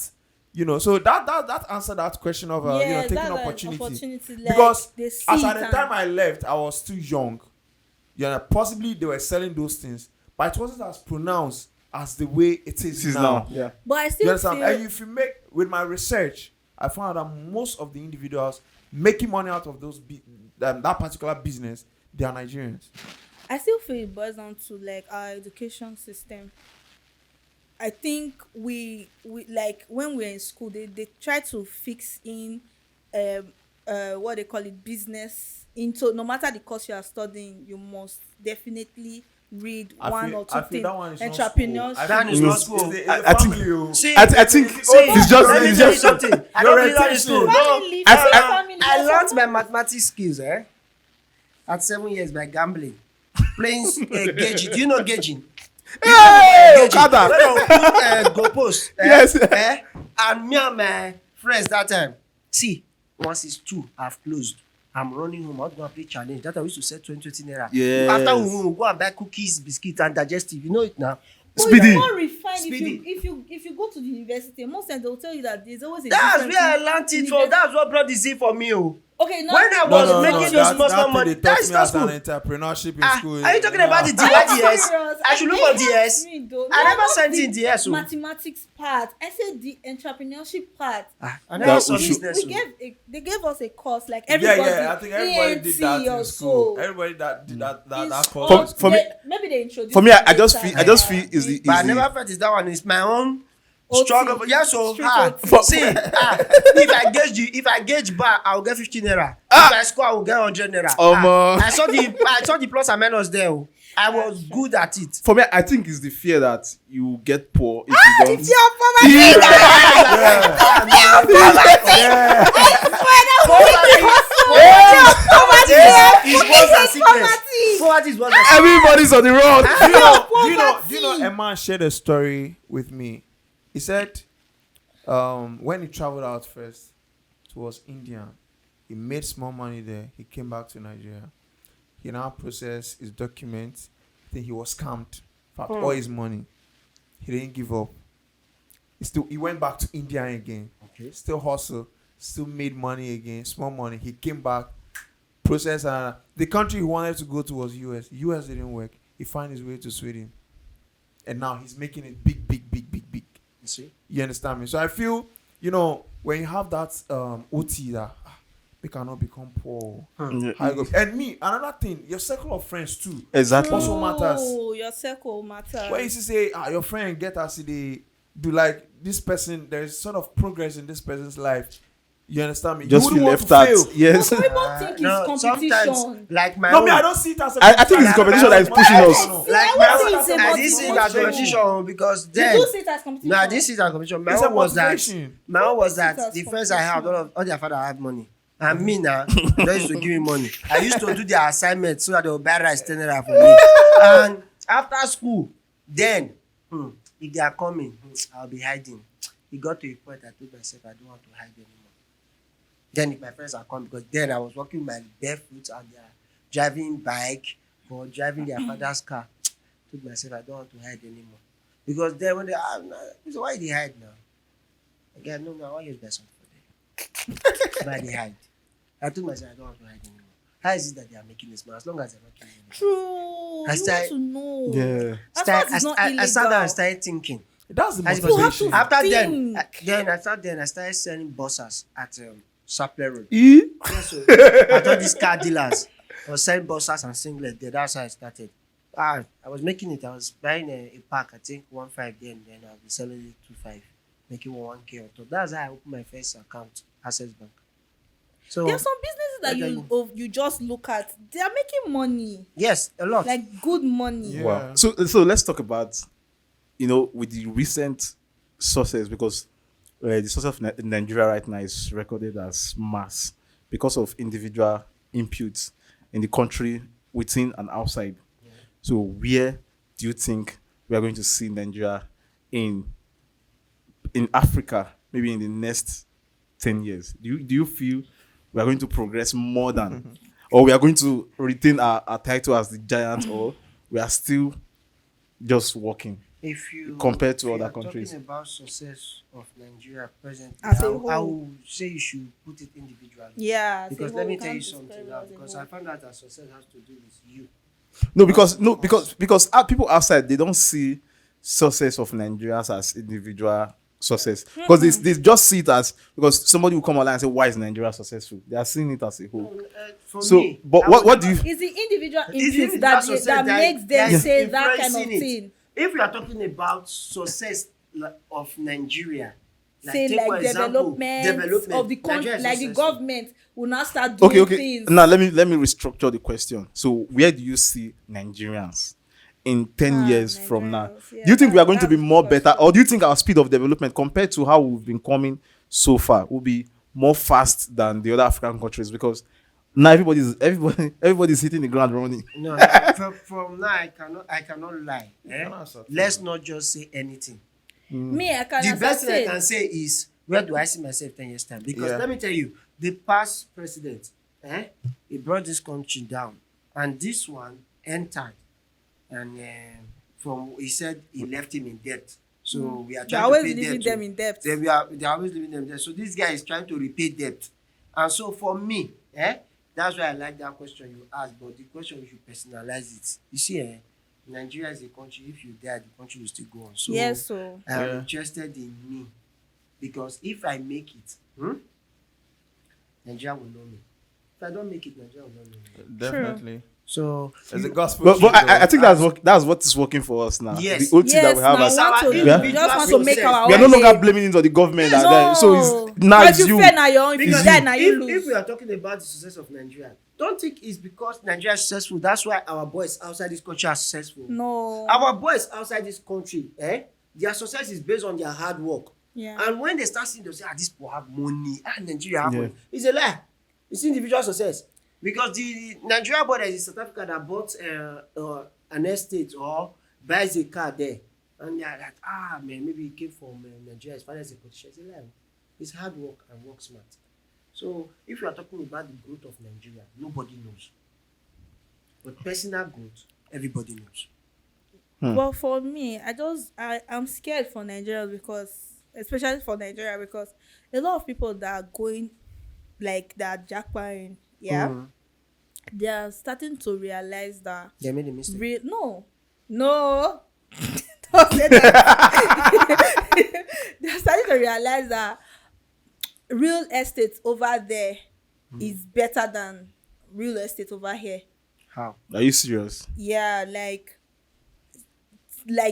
you know. So that answered that question of Yes, taking that's an opportunity. like, Because they see as at it the and- time I left, I was too young. You know, possibly they were selling those things, but it wasn't as pronounced as the way it is This is now. now. Yeah. But I You still understand? feel And if you make with my research, I found out that most of the individuals making money out of those that particular business, they are Nigerians. I still feel it boils down to like our education system. I think we like when we're in school, they try to fix in what they call it, business into, no matter the course you are studying, you must definitely read one or two I feel things. that one is not Entrepreneurship. school. I That think is it's- not school. it's the I think- family, oh. See, I think see, it's just let me it's tell you just something. I Your don't really learn in school. attention. No, Family, I- I learned my mathematics skills at 7 years by gambling, playing gauging. Do you know gauging? Hey, Gauging. Okada. When I put goalpost, Yes. and me and my friends that time. See, once it's 2, I've closed. I'm running home. I'm going to play challenge. That I used to sell 20 naira. Yes. After we will go and buy cookies, biscuits, and digestive. You know it now. But Speedy. it's more refined. Speedy. If you go to the university, most times they will tell you that there's always a That's difference where I in learned it university. from. That's what brought the Z for me. Oh. Okay, now When I was making those that small thing money, they that taught is me not as an school. entrepreneurship in Ah, school. are you talking about the Are you DS? serious? I should look for DS. Me, though. I No, never not sent the in DS. Oh. mathematics part. I said the entrepreneurship part. I That never saw we should- business. We oh. they gave us a course like Yeah, everybody. I think everybody did that ENT or in school. so. Everybody that did that It's course. all- For me- maybe they introduced. For me, it I just later. feel is the But I is the never felt it's that one. It's my own OT. struggle. Yeah, so Street hard. OT. See, if I gauge bar, I'll get 15 naira. If I score, I will get 100 naira. I saw the plus and minus there. Oh. I was good at it. for me, I think it's the fear that you get poor if you don't. Poverty is worse than sickness. Poverty is worse than sickness. Everybody's on the road. Do you know a man shared a story with me? He said when he traveled out first towards India, he made small money there. He came back to Nigeria. He now processed his documents. I think he was scammed for all his money. He didn't give up. He went back to India again. Okay. Still hustle. Still made money again. Small money. He came back. Processed. The country he wanted to go to was US. US didn't work. He found his way to Sweden. And now he's making it big. You see? You understand me? So I feel, when you have that OT that we cannot become poor. Yeah, How you go? And me, another thing, your circle of friends too. exactly. Also matters. Oh, your circle matters. Where you see say, your friend get us they do like this person, there's sort of progress in this person's life. You understand me? Just you feel wouldn't left want to out. fail. Yes. But people think it's no, sometimes competition. like my No, own. me, I don't see it as a I think it's competition that is pushing us. Like I my would own, say it's I a didn't see it as motivation. competition because You then do see it as competition. no, I didn't see it as competition. It's a motivation. My own was Don't see it that as the friends I had, competition. all their father had money. And me now, they used to give me money. I used to do their assignments so that they would buy rice 10 naira for me. And after school, then, if they are coming, I'll be hiding. It got to a point I told myself I don't want to hide anymore. Then if my friends are coming, because then I was walking with my barefoot and they are driving bike or driving their father's car. I told myself I don't want to hide anymore. Because then when they are, so why they hide now? Again, no, I want to use best for them. Why they hide? I told myself I don't want to hide anymore. How is it that they are making this money? As long as they're not killing me. True. I You started- want to know. Yeah. As far as it's not I sat down illegal. and started thinking. That's the As- motivation. After Think. then I started selling buses at Sapler Road. E? Yeah, so I thought these car dealers was selling buses and singlet there. That's how I started. I was making it. I was buying a pack, I think 1.5 then I'll be selling it 2.5, making 1K on top. That's how I opened my first account, Access Bank. So There are some businesses that you just look at. They are making money, yes, a lot. like good money. Yeah. Wow. So let's talk about, with the recent success, because the success of Nigeria right now is recorded as mass because of individual inputs in the country, within and outside. So where do you think we are going to see Nigeria in Africa, maybe in the next 10 years? Do you feel we are going to progress more than, or we are going to retain our title as the giant, or we are still just walking? If you compared to if you other are countries. talking about success of Nigeria presently, As a I whole. would say you should put it individually. Yeah. Because so let me we tell you can't something describe now. it as a Because whole. I found out that success has to do with you. Because people outside, they don't see success of Nigerians as individual success, because they just see it as, because somebody will come online and say, why is Nigeria successful? They are seeing it as a whole. For So, me, but I what would do you? never- It's the individual It's the inputs that success that makes them that say is that kind of influencing it. thing. If you are talking about success of Nigeria, Say take for like example, development of the country, Nigeria is like the successful. government will now start doing Okay. things. Now let me restructure the question. So where do you see Nigerians in 10 years from now? Nigerians, yeah, Do you think we are going to that's be a more good better, question. or do you think our speed of development compared to how we've been coming so far will be more fast than the other African countries? Because now everybody's hitting the ground running. No, from now I cannot lie. cannot accept Let's it. not just say anything. Me, I can The best thing I accept can it. say is, where do I see myself 10 years time? Because Yeah. let me tell you, the past president, he brought this country down, and this one entered, and he said he left him in debt. So we are They're trying always to pay leaving debt. them too. in debt. They're always leaving them there. So this guy is trying to repay debt. And so for me, that's why I like that question you asked, but the question you should personalize it. You see, Nigeria is a country, if you die, the country will still go on. So Yes, so I'm Yeah. interested in me. Because if I make it, Nigeria will know me. If I don't make it, Nigeria will not know me. Definitely. So It's a gospel. But truth, I though. think that's what is working for us now. Yes. The old thing that we have now as, we want to, We we are- just want to make our we are own no longer name. blaming it on the government. No. That so it's now But it's you you. fail now your own. If you because die now you if we lose. are talking about the success of Nigeria, don't think it's because Nigeria is successful. That's why our boys outside this country are successful. No. Our boys outside this country, their success is based on their hard work. Yeah. And when they start seeing, they say, these people have money. Nigeria have Yeah. money. It's a lie. It's individual success. Because the Nigeria boy that is in South Africa that bought an estate or buys a car there, and they are like, man, maybe he came from Nigeria, his father is a politician. It's a lie. It's hard work and work smart. So if you are talking about the growth of Nigeria, nobody knows. But personal growth, everybody knows. Well, for me, I'm scared for Nigeria especially for Nigeria, because a lot of people that are going, like, that are jackpotting, they are starting to realize that They made a mistake. no, don't say that. They're starting to realize that real estate over there is better than real estate over here. How? Are you serious? Yeah, like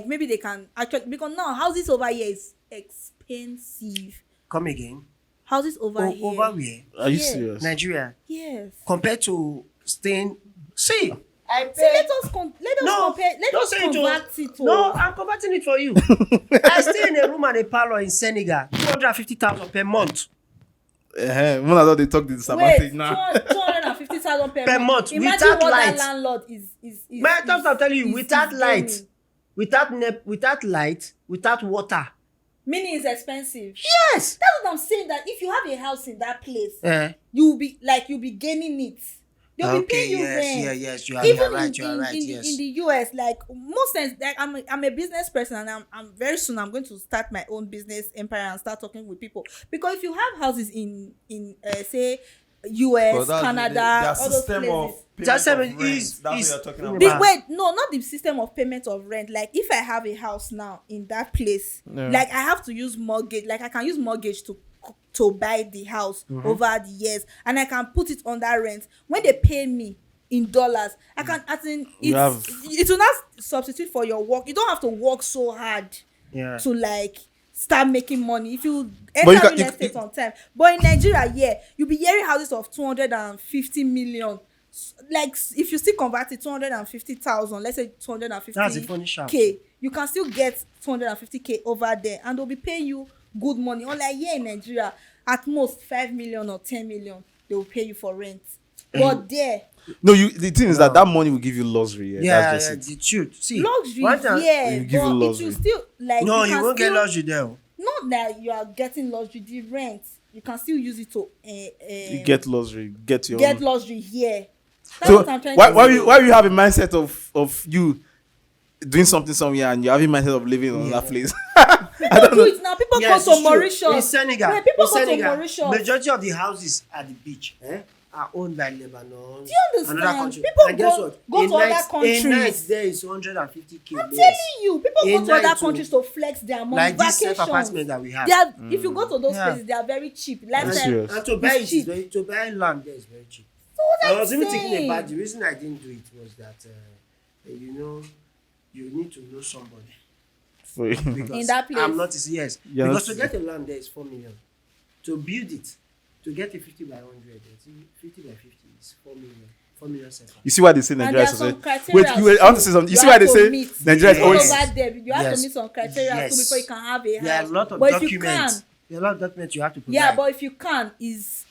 maybe they can actually, because now houses over here is expensive. Come again. Houses over here. Over where? Are you Yeah. serious? Nigeria. Yes. Compared to staying. See, I See, pay. let us compare. Let don't us say it to- convert it. No, I'm converting it for you. I stay in a room and a parlor in Senegal, 250,000 per month. When I thought they talk this about Wait, it now. 250,000 per, Per month, Imagine without what light. that landlord is. My times I'm telling you, is without light, gaining. without light, without water. Meaning it's expensive. Yes. That's what I'm saying. That if you have a house in that place, Eh. you'll be gaining it. They'll be paying you rent. yes, you Even right, in the US, like most times, like I'm a business person, and I'm very soon I'm going to start my own business empire and start talking with people, because if you have houses in say US, Canada, their all those system places. of That's payment of seven rent. is- That's what is- you're talking Big- about. Wait, no, not the system of payment of rent. Like if I have a house now in that place, Yeah. like I have to use mortgage. Like I can use mortgage to buy the house over the years, and I can put it under rent. When they pay me in dollars, I can, as in, You have- it will not substitute for your work. You don't have to work so hard Yeah. to like start making money if you But you enter can- real estate on time. But in Nigeria, yeah, you'll be hearing houses of 250 million. Like if you still convert it 250,000, let's say That's a funny shout. 250k, you can still get 250k over there, and they'll be paying you good money. Unlike here in Nigeria, at most 5 million or 10 million, they will pay you for rent. But there, No, the thing is that money will give you luxury. Yeah, Yeah, that's yeah, just it. the truth. See, luxury, one time- yeah, It will give you but it luxury. will still like No, you can won't get still- luxury there. Not that you are getting luxury, the rent you can still use it to You get luxury, get your get own. luxury here. That's So what I'm trying why to why say. you have a mindset of you doing something somewhere and you have a mindset of living on that place? People do it now. People Yes, go it's to true. Mauritius. In Senegal, Yeah, people in go Senegal, to Mauritius. majority of the houses at the beach are owned by Lebanon. Do you understand? Another country. People And guess go what? to A other night- countries. A night there is 150k. I'm telling you, people A go to other night countries to flex their money. Like this Vacations. apartment that we have. They are, if you go to those Yeah. places, they are very cheap. I'm Lifestyle. serious. And to buy It's it is cheap. very, to buy land there is very cheap. So what I I'm was even thinking saying. about the reason I didn't do it was that you need to know somebody. For you. Because In that place. I'm not yes. You're Because not- to get a land there is 4 million. To build it, to get a 50 by 100, 50 by 50 is 4 million. 4 million seconds. You see why they say And Nigeria there are is some so- criteria. Wait, I want to say something. You see why they say Nigeria is All always over there. You have Yes. to meet some criteria too Yes. before you can have a There are a house. lot of But if you documents. can, There are a lot of documents you have to provide. yeah, but if you can, is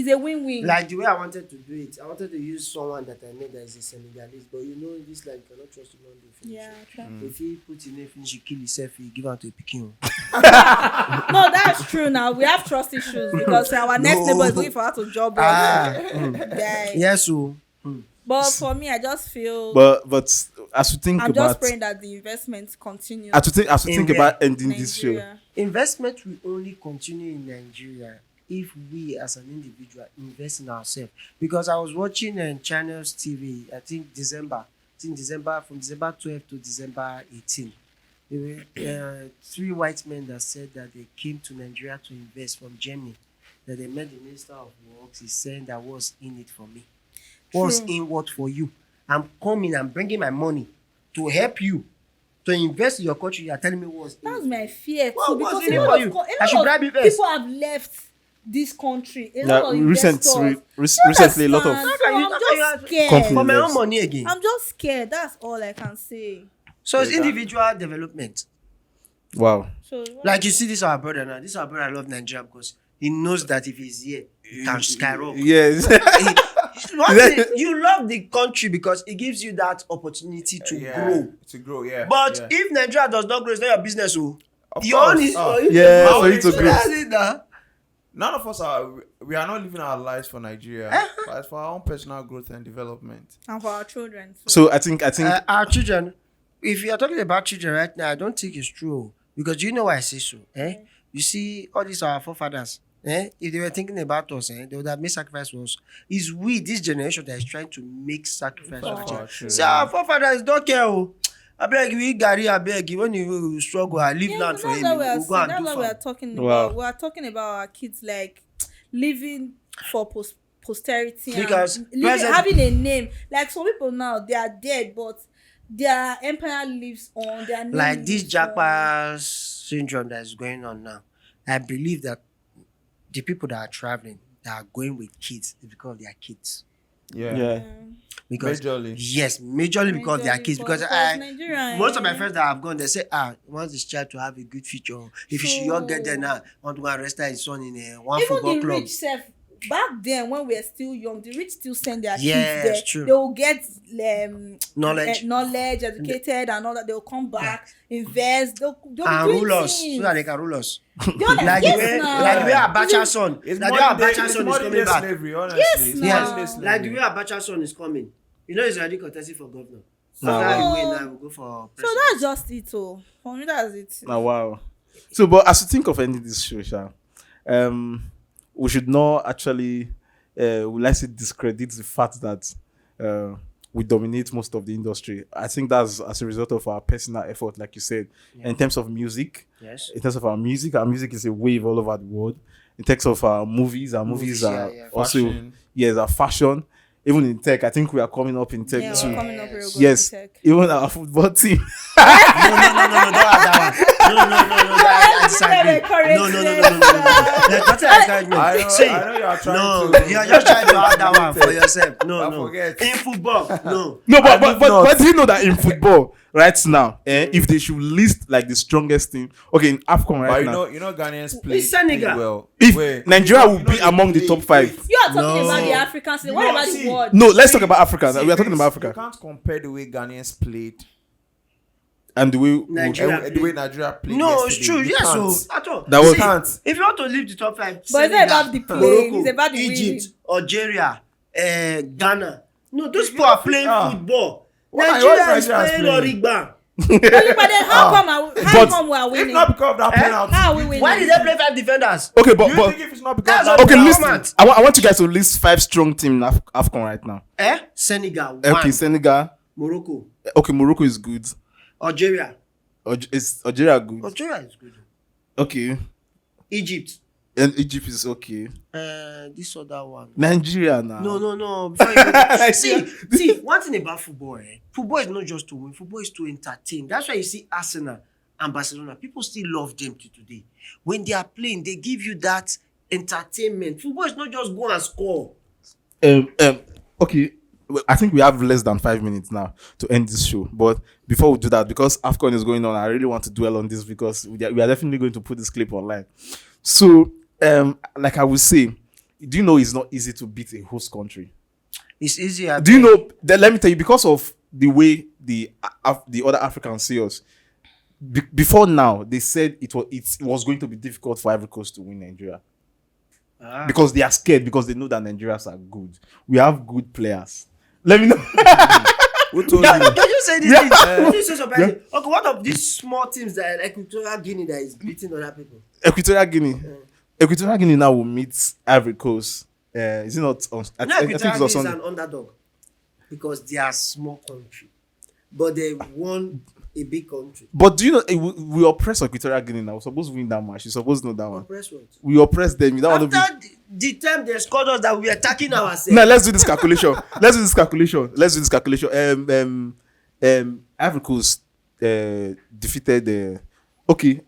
a win-win. like the way I wanted to do it, I wanted to use someone that I know that is a Senegalese, but you know this like you cannot trust him on the finish. Yeah, true. If he put in a finish, he kill himself, he give out to a Peking. No, that's true. Now we have trust issues because our next No. neighbor is looking for her to job us. Yeah. Yes, so But for me, I just feel but as we think I'm just about praying that the investments continue. as we think In about ending this show. Nigeria. investment will only continue in Nigeria if we as an individual invest in ourselves. Because I was watching Channels TV, I think December from December 12 to December 18. There were 3 white men that said that they came to Nigeria to invest from Germany. That they met the Minister of Works. He's saying that what's in it for me. What's True. in what for you? I'm coming, I'm bringing my money to help you to invest in your country. You're telling me what's in That's it. my fear too. Well, because what's a in it lot for of, you? co- a I should lot grab of it first. people have left this country. A Now, lot of investors. recently, a lot of Understand? How can you- So how I'm can just you- scared. Company. For my own Yes. money again. I'm just scared. That's all I can say. So it's individual development. wow. So Like you see, this our brother now. This our brother love Nigeria because he knows that if he's here, he can skyrocket. Yes. One thing, you love the country because it gives you that opportunity to grow. To grow, yeah. But yeah. if Nigeria does not grow, it's not your business. Oh, Of your course. own is Oh. Yeah, for you to So grow. that's it now. None of us we are not living our lives for Nigeria. But it's for our own personal growth and development. and for our children. So I think Our children, if you are talking about children right now, I don't think it's true. Because you know why I say so. You see, all these are our forefathers. If they were thinking about us, they would have made sacrifice for us. It's we, this generation, that is trying to make sacrifice for our Oh, children. true. See, our forefathers don't care. Oh. I beg we Gary, I beg when you struggle, I leave land for that's him. what we are We'll go and that's do what we are farm. talking Wow. about. We are talking about our kids like living for posterity Because and present- having a name. Like some people now, they are dead, but their empire lives on. Their name like this lives on. Japa syndrome that is going on now, I believe that the people that are traveling that are going with kids is because of their kids. Yeah. Yeah. Because Majorly. yes, majorly because of their kids. Because I Nigeria, most of my friends that have gone, they say, want this child to have a good future. If you should not get there now, want to go and arrest his son in one even football the club. rich self back then when we were still young, the rich still send their Yes, kids there. true. They will get Knowledge. educated and all that. They will come back, invest. They'll be And doing rule us things. so that they can rule us. You understand? Like the Yes, way, now. like the way Abacha's son, It's like the way modern day, Abacha's it's son is modern coming day back. slavery, honestly. Yes, It's now. modern day Yes, slavery. like the way Abacha's son is coming. You know, he's already contesting for governor. So No. that way now we'll go for So president. that's just it. Oh, for me, that's it. Now, wow. So, but as you think of ending this show, Sha, we should not actually, let's say, discredit the fact that we dominate most of the industry. I think that's as a result of our personal effort, like you said, in terms of music. Yes. In terms of our music is a wave all over the world. In terms of our movies Movies, are yeah. also Fashion. yes, our fashion. Even in tech, I think we are coming up in tech Yeah, too. we're coming up real good. Yes, in tech. even our football team. No, don't have that one. No, I disagree. No. There's nothing encouragement. I know, See, I know you are trying no, to. you are just trying to have that one for yourself. But No. forget. In football, no. No, I but did but, not. but do you know that in football right now, if they should list like the strongest team, okay, in AFCON right But now, you know Ghanaians play Senegal. well. if Wait, Nigeria will you be know among they the top play- five. You are talking No. about the African state. What You about know, the see, world? No, let's talk about Africa. See, We are talking Vince, about You Africa can't compare the way Ghanaians played and the way Nigeria. and the way Nigeria played. No, yesterday. it's true. You Yes, can't. so at all. That was- See, Can't. if you want to leave the top five, But it's not about the playing, Morocco, it's about the Egypt, winning. Algeria, Ghana. No, those people are playing football. What Nigeria is Nigeria is playing playing? Origba. But then how come we are But- winning? If not because of that penalty. How are we winning? Why did they play 5 defenders? okay, Do but you but think if it's not because That's of what- okay, that listen. Format. I want you guys to list 5 strong teams in AFCON right now. Senegal, Okay, 1. Senegal. Morocco, Okay, Morocco is good. Algeria. Is Algeria good? Algeria is good. Okay, Egypt. and Egypt is okay. This other one. Nigeria now. No. Before you go, see, one thing about football, football is not just to win. Football is to entertain. That's why you see Arsenal and Barcelona. People still love them to today. When they are playing, they give you that entertainment. Football is not just go and score. Okay. Well, I think we have less than 5 minutes now to end this show. But before we do that, because AFCON is going on, I really want to dwell on this because we are definitely going to put this clip online. So, like I would say, do you know it's not easy to beat a host country? It's easier. Do you know that? Let me tell you, because of the way the other Africans see us, before now, they said it was going to be difficult for Ivory Coast to win Nigeria. Because they are scared, because they know that Nigerians are good. We have good players. Let me know. Who told Yeah, you? don't you say this Yeah. thing? Don't you say surprising? Okay, what of these small teams that are like Equatorial Guinea that is beating other people? Equatorial Guinea. Equatorial Guinea now will meet Ivory Coast. Is it not? I No, think Equatorial it's Guinea on is Sunday. an underdog because they are a small country, but they won a big country. But do you know we oppress Equatorial Guinea now? We're supposed to win that match. You're supposed to know that one. Press what? We oppress them. You don't want to be. After the time they scored us that we were attacking ourselves. Now let's do this calculation. Ivory Coast defeated. Okay,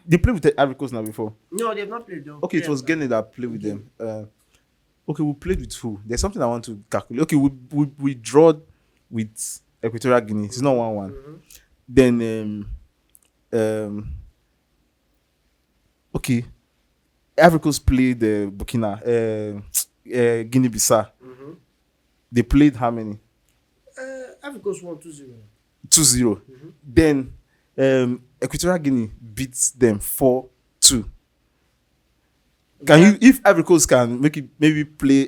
they played with Ivory Coast now before. No, they've not played them. Okay, it was Guinea that played with them. Okay, we played with who? There's something I want to calculate. Okay, we drawed with Equatorial Guinea. It's not 1-1. Then okay, Ivory Coast played Burkina, Guinea-Bissau. They played how many? Ivory Coast won 2-0. 2-0. Then Equatorial Guinea beats them 4-2. Can you, if Ivory Coast can make it, maybe play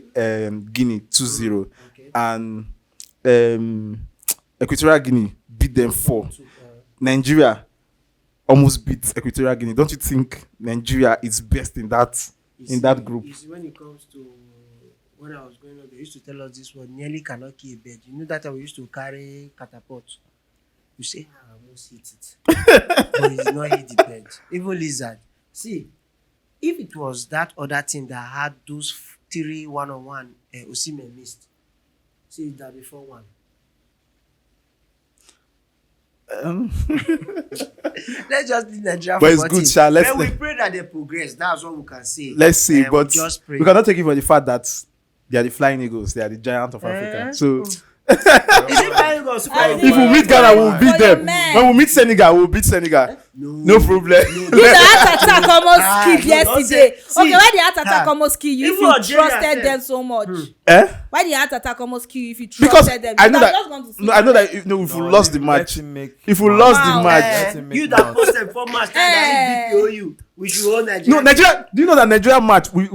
Guinea 2-0, Okay. and Equatorial Guinea beat them 4. Nigeria almost beat Equatorial Guinea. Don't you think Nigeria is best in that group? You see, when it comes to when I was growing up, they used to tell us this word: nearly cannot kill a bird. You know that time we used to carry catapult. You say, I almost hit it, but it's not hit the bird. Even lizard. See, if it was that other thing that had those three one-on-one Osimhen missed. See that before one. Let's just leave Nigeria But it's for good, it. Sha. Let's When we pray that they progress, that's what we can say. see. We But just pray. we cannot take it for the fact that they are the flying eagles. They are the giant of Africa. So Is it flying or super I eagles? if we meet Ghana, we'll For beat your them. men. When we meet Senegal, we'll beat Senegal. No problem. The heart attack almost killed don't yesterday. say- Okay, see, why the heart attack almost kill you if even you Algeria trusted said- them so much? Eh? Why the heart attack almost kill you if you Because trusted them? I You know are that. just going to No, I know that. If we lost the match, if we lost the Wow. match, Let him make You that mouth. posted 4 match that BPOU. We should own Nigeria. no, Nigeria. Do you know that Nigeria match? We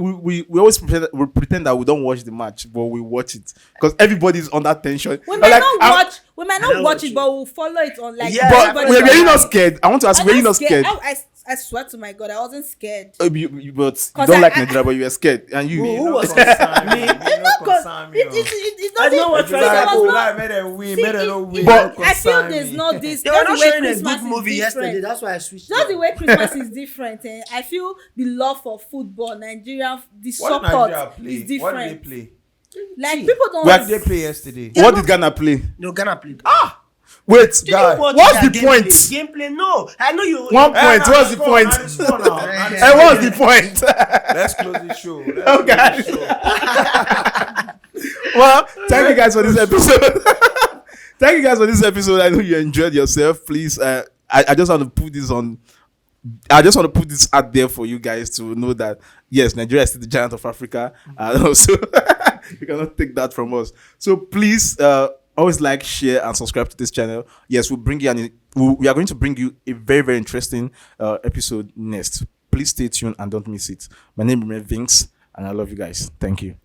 always pretend that we don't watch the match, but we watch it because everybody's under tension. We I'm might like, not I'm- watch. We might I not don't watch watch it, it. but we'll follow it on like. Yeah, But everybody were you online. not scared? I want to ask, I'm were you not not scared? I swear to my God, I wasn't scared. But you 'Cause don't like I- Nigeria, but you were scared, and you. Who was Me, It's not cause it I know what doesn't. you're There saying. was not. Made them win, See, made them it- not it- win. But- I feel there's not this. They were Just not the way showing a Christmas good is movie yesterday. different. That's why I switched. Just the way Christmas is different, and I feel the love for football, Nigeria, the What did support Nigeria play? is What did they different. play? Like people don't. What What did they play yesterday? What did Ghana play? No, Ghana played. Wait, Did you guy, watch what's their the gameplay? point? Gameplay? No, I know you. 1 point. What's the point? And what's the point? Let's close the show. Okay. Well, thank you guys for this episode. Thank you guys for this episode. I know you enjoyed yourself. Please, I just want to put this on. I just want to put this out there for you guys to know that yes, Nigeria is still the giant of Africa, and also you cannot take that from us. So please, always like, share, and subscribe to this channel. Yes, we'll bring you we are going to bring you a very, very interesting episode next. Please stay tuned and don't miss it. My name is Vince, and I love you guys. Thank you.